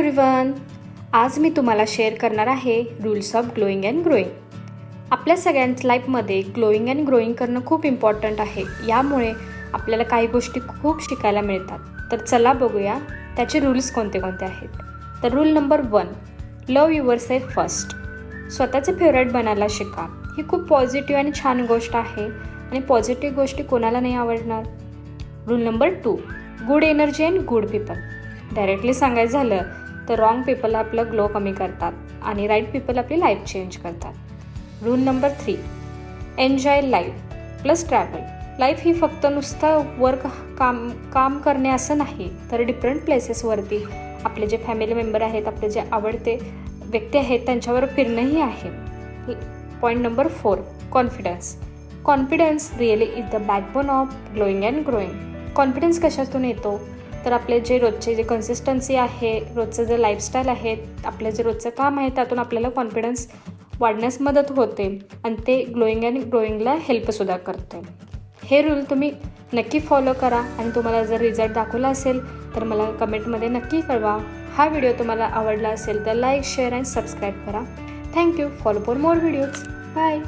Everyone, आज मी तुम्हाला share करणार आहे rules of glowing and growing. आपल्या सगळ्यांच्या लाईफमध्ये ग्लोईंग अँड ग्रोईंग करणं खूप इम्पॉर्टंट आहे. यामुळे आपल्याला काही गोष्टी खूप शिकायला मिळतात. तर चला बघूया त्याचे रूल्स कोणते कोणते आहेत. तर rule number 1, love your self first. स्वतःचे फेवरेट बनायला शिका. ही खूप पॉझिटिव्ह आणि छान गोष्ट आहे आणि पॉझिटिव्ह गोष्टी कोणाला नाही आवडणार. Rule number 2, good energy and good people. Directly सांगायचं झालं तर रॉंग पीपल आपलं ग्लो कमी करतात आणि राईट पीपल आपली लाईफ चेंज करतात. Rule number 3, enjoy life plus travel. Life ही फक्त नुसतं वर्क काम करणे असं नाही, तर डिफरंट प्लेसेसवरती आपले जे फॅमिली मेंबर आहेत, आपले जे आवडते व्यक्ती आहेत त्यांच्यावर फिरणंही आहे. Point number 4, confidence. Confidence really is the backbone of glowing and growing. Confidence कशातून येतो तर आपले जे रोजचे जे कन्सिस्टन्सी आहे, रोजचं जे लाईफस्टाईल आहे, आपलं जे रोजचं काम आहे त्यातून आपल्याला कॉन्फिडन्स वाढण्यास मदत होते आणि ते ग्लोईंग अँड ग्रोईंगला हेल्पसुद्धा करते. हे रूल तुम्ही नक्की फॉलो करा आणि तुम्हाला जर रिझल्ट दाखवला असेल तर मला कमेंटमध्ये नक्की कळवा. हा व्हिडिओ तुम्हाला आवडला असेल तर लाईक, शेअर अँड सबस्क्राईब करा. Thank you. Follow for more videos. Bye.